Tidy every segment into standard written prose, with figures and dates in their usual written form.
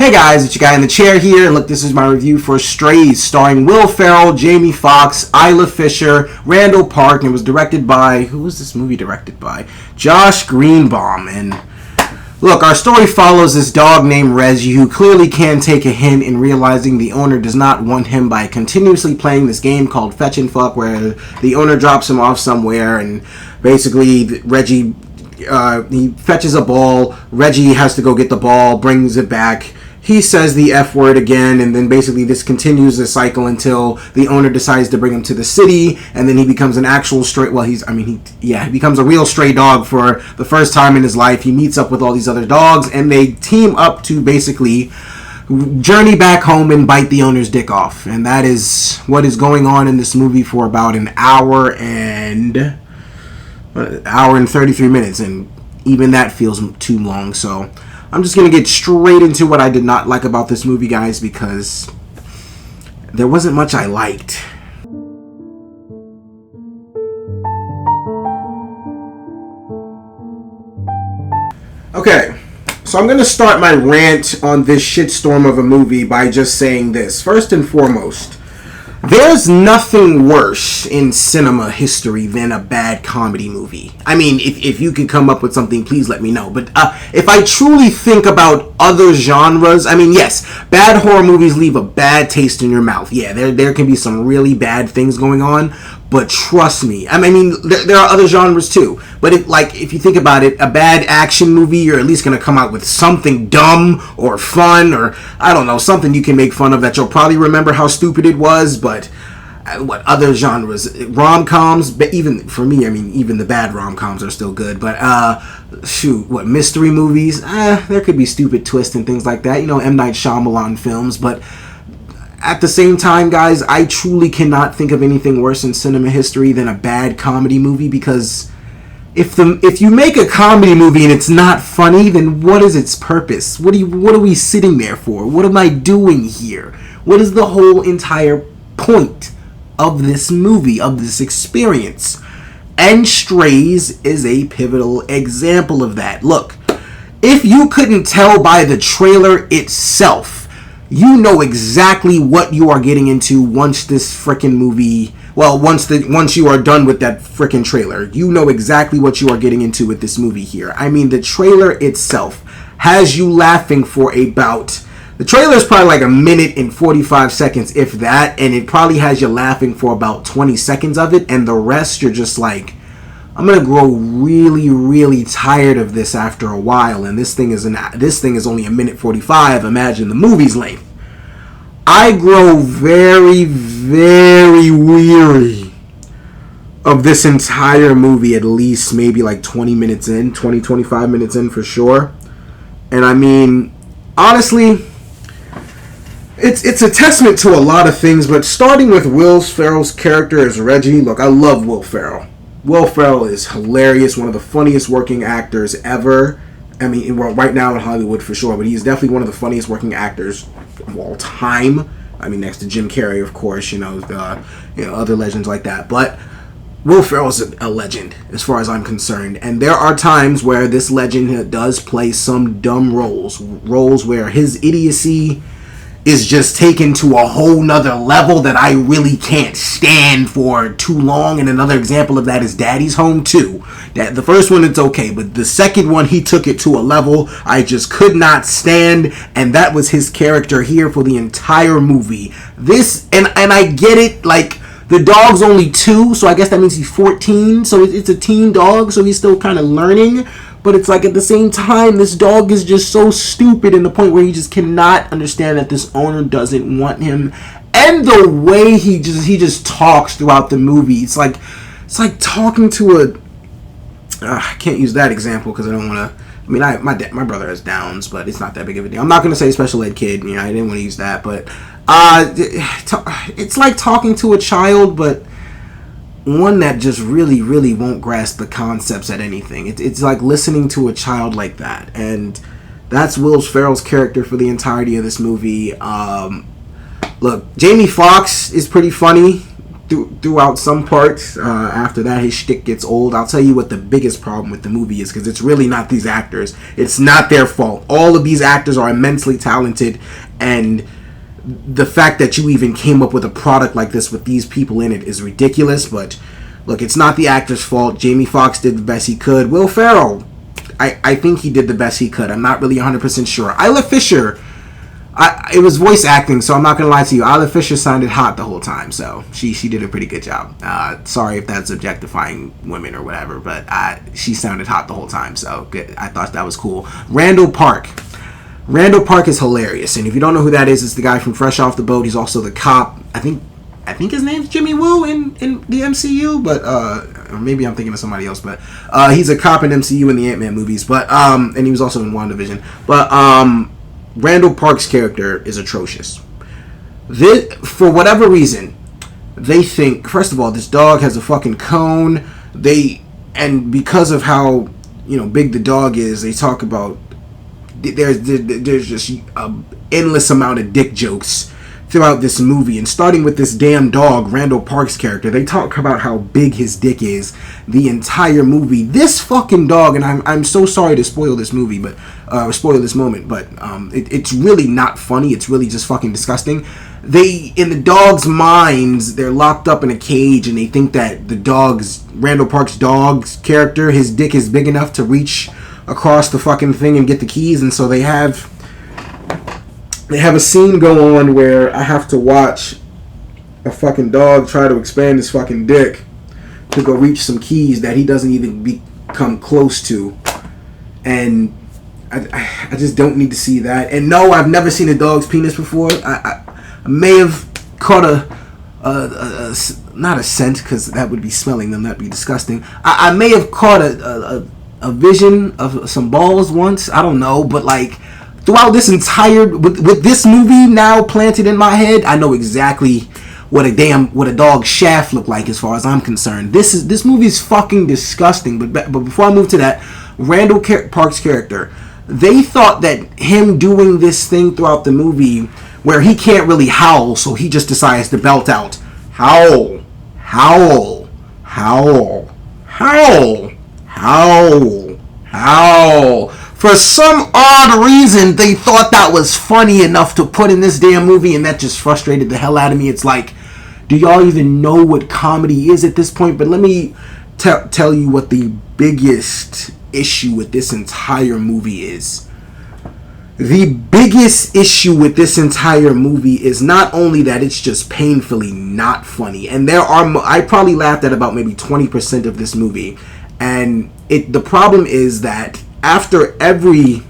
Hey guys, it's your guy in the chair here, and look, this is my review for Strays, starring Will Ferrell, Jamie Foxx, Isla Fisher, Randall Park, and it was directed by, who was this movie directed by? Josh Greenbaum. And look, our story follows this dog named Reggie, who clearly can take a hint in realizing the owner does not want him by continuously playing this game called Fetch and Fuck, where the owner drops him off somewhere, and basically Reggie, he fetches a ball, Reggie has to go get the ball, brings it back, he says the F word again, and then basically this continues the cycle until the owner decides to bring him to the city, and then he becomes an actual stray, he becomes a real stray dog for the first time in his life. He meets up with all these other dogs, and they team up to basically journey back home and bite the owner's dick off. And that is what is going on in this movie for about an hour and 33 minutes, and even that feels too long. So I'm just going to get straight into what I did not like about this movie, guys, because there wasn't much I liked. Okay, so I'm going to start my rant on this shitstorm of a movie by just saying this. First and foremost, there's nothing worse in cinema history than a bad comedy movie. I mean, if you can come up with something, please let me know. But if I truly think about other genres, I mean, yes, bad horror movies leave a bad taste in your mouth. Yeah, there can be some really bad things going on. But trust me, I mean, there are other genres too. But if you think about it, a bad action movie, you're at least going to come out with something dumb or fun, or, I don't know, something you can make fun of that you'll probably remember how stupid it was. But what other genres? Rom-coms, but even, for me, I mean, even the bad rom-coms are still good. But, mystery movies? There could be stupid twists and things like that. You know, M. Night Shyamalan films, but at the same time, guys, I truly cannot think of anything worse in cinema history than a bad comedy movie, because if you make a comedy movie and it's not funny, then what is its purpose? What are we sitting there for? What am I doing here? What is the whole entire point of this movie, of this experience? And Strays is a pivotal example of that. Look, if you couldn't tell by the trailer itself, you know exactly what you are getting into once this frickin' movie, once you are done with that frickin' trailer. You know exactly what you are getting into with this movie here. I mean, the trailer itself has you laughing for the trailer is probably like a minute and 45 seconds, if that, and it probably has you laughing for about 20 seconds of it, and the rest you're just like, I'm gonna grow really, really tired of this after a while, and this thing is only a minute 45. Imagine the movie's length. I grow very, very weary of this entire movie, at least maybe like 25 minutes in for sure. And I mean, honestly, it's a testament to a lot of things, but starting with Will Ferrell's character as Reggie, look, I love Will Ferrell. Will Ferrell is hilarious, one of the funniest working actors ever. I mean, well, right now in Hollywood for sure, but he's definitely one of the funniest working actors of all time. I mean, next to Jim Carrey, of course, other legends like that. But Will Ferrell's a legend as far as I'm concerned. And there are times where this legend does play some dumb roles where his idiocy is just taken to a whole nother level that I really can't stand for too long. And another example of that is Daddy's Home 2. The first one, it's okay, but the second one, he took it to a level I just could not stand, and that was his character here for the entire movie. And I get it, like, the dog's only 2, so I guess that means he's 14, so it's a teen dog, so he's still kind of learning. But it's like, at the same time, this dog is just so stupid in the point where he just cannot understand that this owner doesn't want him. And the way he just talks throughout the movie, it's like talking to I can't use that example because I don't want to. I mean, my brother has Downs, but it's not that big of a deal. I'm not going to say special ed kid. I didn't want to use that, but it's like talking to a child, but one that just really, really won't grasp the concepts at anything. It's like listening to a child like that, and that's Will Ferrell's character for the entirety of this movie. Look, Jamie Foxx is pretty funny. throughout some parts. After that, his shtick gets old. I'll tell you what the biggest problem with the movie is, because it's really not these actors. It's not their fault. All of these actors are immensely talented, and the fact that you even came up with a product like this with these people in it is ridiculous. But look, it's not the actor's fault. Jamie Foxx did the best he could. Will Ferrell, I think he did the best he could. I'm not really 100% sure. Isla Fisher, it was voice acting, so I'm not gonna lie to you. Isla Fisher sounded hot the whole time, so she did a pretty good job. Sorry if that's objectifying women or whatever, but she sounded hot the whole time, so good. I thought that was cool. Randall Park is hilarious, and if you don't know who that is, it's the guy from Fresh Off the Boat. He's also the cop. I think his name's Jimmy Woo in the MCU, but or maybe I'm thinking of somebody else. But he's a cop in MCU in the Ant-Man movies. But and he was also in WandaVision. But Randall Park's character is atrocious. For whatever reason, they think, first of all, this dog has a fucking cone. And because of how big the dog is, they talk about there's just endless amount of dick jokes throughout this movie, and starting with this damn dog, Randall Park's character. They talk about how big his dick is the entire movie. This fucking dog, and I'm so sorry to spoil this movie, but spoil this moment, but it's really not funny. It's really just fucking disgusting. In the dog's minds, they're locked up in a cage, and they think that Randall Park's dog's character, his dick is big enough to reach across the fucking thing and get the keys, and so they have a scene go on where I have to watch a fucking dog try to expand his fucking dick to go reach some keys that he doesn't even come close to. And I just don't need to see that. And no, I've never seen a dog's penis before. I may have caught not a scent, because that would be smelling them. That'd be disgusting. I may have caught a vision of some balls once. I don't know, but like, throughout this entire with this movie now planted in my head, I know exactly what a dog shaft looked like as far as I'm concerned. This movie is fucking disgusting. But before I move to that, Randall Park's character, they thought that him doing this thing throughout the movie where he can't really howl, so he just decides to belt out howl, howl, howl, howl, howl, howl. For some odd reason, they thought that was funny enough to put in this damn movie, and that just frustrated the hell out of me. It's like, do y'all even know what comedy is at this point? But let me tell you what the biggest issue with this entire movie is. The biggest issue with this entire movie is not only that it's just painfully not funny, and I probably laughed at about maybe 20% of this movie, and the problem is that after every,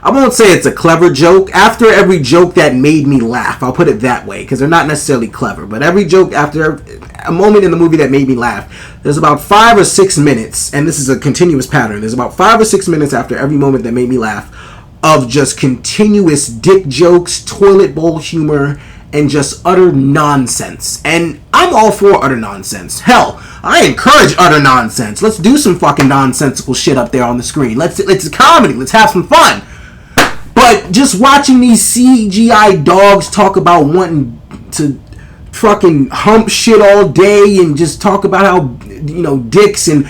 I won't say it's a clever joke, after every joke that made me laugh, I'll put it that way, because they're not necessarily clever, but every joke, after a moment in the movie that made me laugh, there's about 5 or 6 minutes, and this is a continuous pattern, there's about 5 or 6 minutes after every moment that made me laugh of just continuous dick jokes, toilet bowl humor, and just utter nonsense. And I'm all for utter nonsense. Hell, I encourage utter nonsense. Let's do some fucking nonsensical shit up there on the screen. It's a comedy. Let's have some fun. But just watching these CGI dogs talk about wanting to fucking hump shit all day and just talk about how, dicks and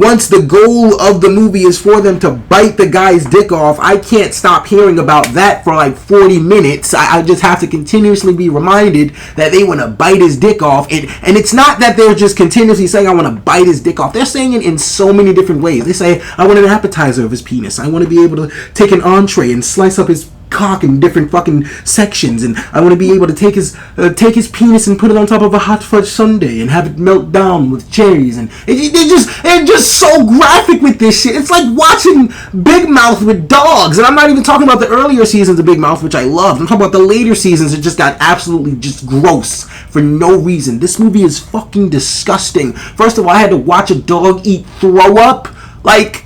once the goal of the movie is for them to bite the guy's dick off, I can't stop hearing about that for like 40 minutes. I just have to continuously be reminded that they want to bite his dick off, and it's not that they're just continuously saying I want to bite his dick off. They're saying it in so many different ways. They say, I want an appetizer of his penis, I want to be able to take an entree and slice up his cock in different fucking sections, and I want to be able to take his penis and put it on top of a hot fudge sundae and have it melt down with cherries, and they're just so graphic with this shit. It's like watching Big Mouth with dogs, and I'm not even talking about the earlier seasons of Big Mouth, which I loved. I'm talking about the later seasons. It just got absolutely just gross for no reason. This movie is fucking disgusting. First of all, I had to watch a dog eat throw up. Like,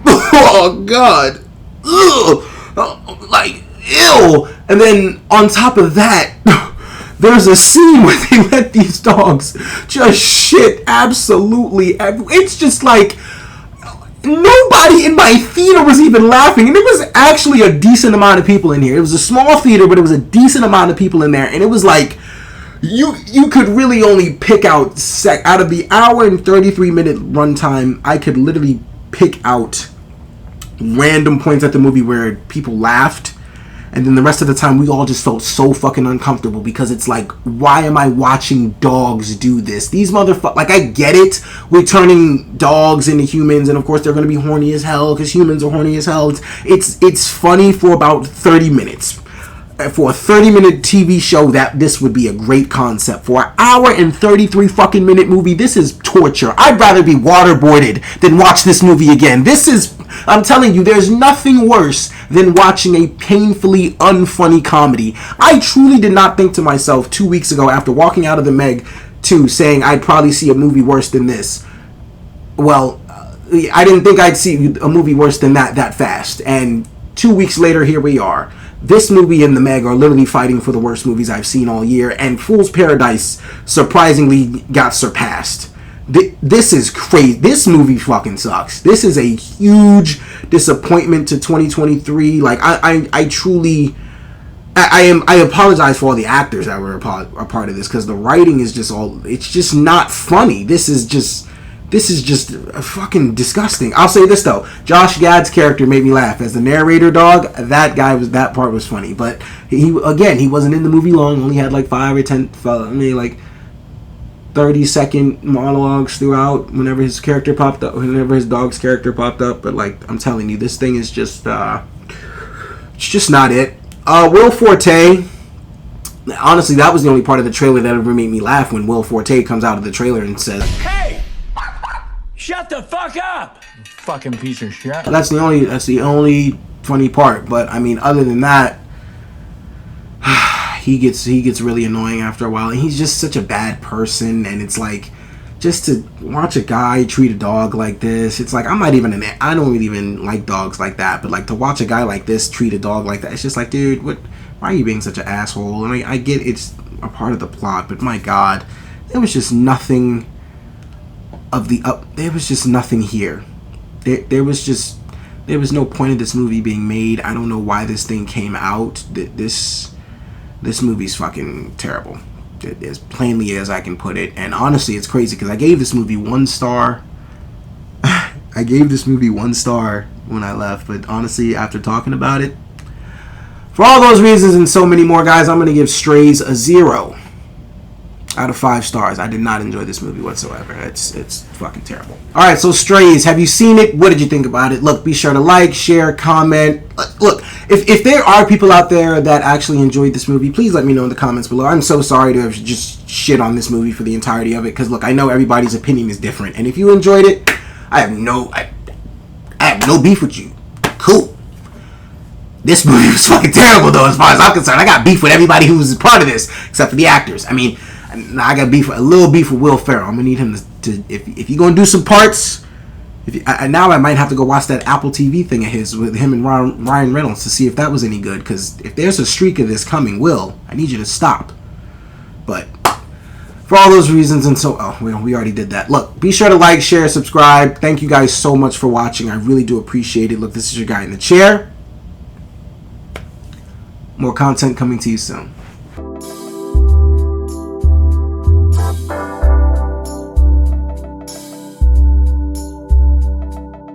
oh god, ugh. Like, ew. And then on top of that, there's a scene where they let these dogs just shit absolutely everywhere. It's just like, nobody in my theater was even laughing, and it was actually a decent amount of people in here. It was a small theater, but it was a decent amount of people in there, and it was like, you could really only pick out out of the hour and 33-minute runtime. I could literally pick out random points at the movie where people laughed, and then the rest of the time we all just felt so fucking uncomfortable because it's like, why am I watching dogs do this? These motherfuckers, like, I get it, we're turning dogs into humans, and of course they're gonna be horny as hell because humans are horny as hell. It's funny for about 30 minutes. For a 30-minute TV show, that this would be a great concept. For an hour and 33 fucking minute movie, this is torture. I'd rather be waterboarded than watch this movie again. I'm telling you, there's nothing worse than watching a painfully unfunny comedy. I truly did not think to myself 2 weeks ago after walking out of the Meg 2 saying I'd probably see a movie worse than this. Well, I didn't think I'd see a movie worse than that fast. And 2 weeks later, here we are. This movie and The Meg are literally fighting for the worst movies I've seen all year, and Fool's Paradise surprisingly got surpassed. This is crazy. This movie fucking sucks. This is a huge disappointment to 2023. Like, I truly... I apologize for all the actors that were a part of this, because the writing is just all... It's just not funny. This is just fucking disgusting. I'll say this though, Josh Gad's character made me laugh as the narrator dog. That part was funny, but he wasn't in the movie long. Only had like 5 or 10, like 30-second monologues throughout. Whenever his character popped up, whenever his dog's character popped up. But like, I'm telling you, this thing is just it's just not it. Will Forte. Honestly, that was the only part of the trailer that ever made me laugh, when Will Forte comes out of the trailer and says, "Hey, shut the fuck up, you fucking piece of shit." That's the only funny part. But I mean, other than that, he gets really annoying after a while, and he's just such a bad person. And it's like, just to watch a guy treat a dog like this, it's like, I don't really even like dogs like that, but like, to watch a guy like this treat a dog like that, it's just like, dude, why are you being such an asshole? I mean, I get it's a part of the plot, but my God, there was just nothing there was just nothing here. There was no point of this movie being made. I don't know why this thing came out. This movie's fucking terrible, as plainly as I can put it. And honestly, it's crazy because I gave this movie 1 star. I gave this movie 1 star when I left, but honestly, after talking about it, for all those reasons and so many more, guys, I'm going to give Strays a 0 out of 5 stars. I did not enjoy this movie whatsoever. It's fucking terrible. Alright, so Strays, have you seen it? What did you think about it? Look, be sure to like, share, comment. Look, if there are people out there that actually enjoyed this movie, please let me know in the comments below. I'm so sorry to have just shit on this movie for the entirety of it, because look, I know everybody's opinion is different. And if you enjoyed it, I have no beef with you. Cool. This movie was fucking terrible, though, as far as I'm concerned. I got beef with everybody who was part of this, except for the actors. I mean, I got a little beef with Will Ferrell. I'm gonna need him to if you're gonna do some parts. Now I might have to go watch that Apple TV thing of his with him and Ryan Reynolds to see if that was any good. Because if there's a streak of this coming, Will, I need you to stop. But for all those reasons and we already did that. Look, be sure to like, share, subscribe. Thank you guys so much for watching. I really do appreciate it. Look, this is your guy in the chair. More content coming to you soon.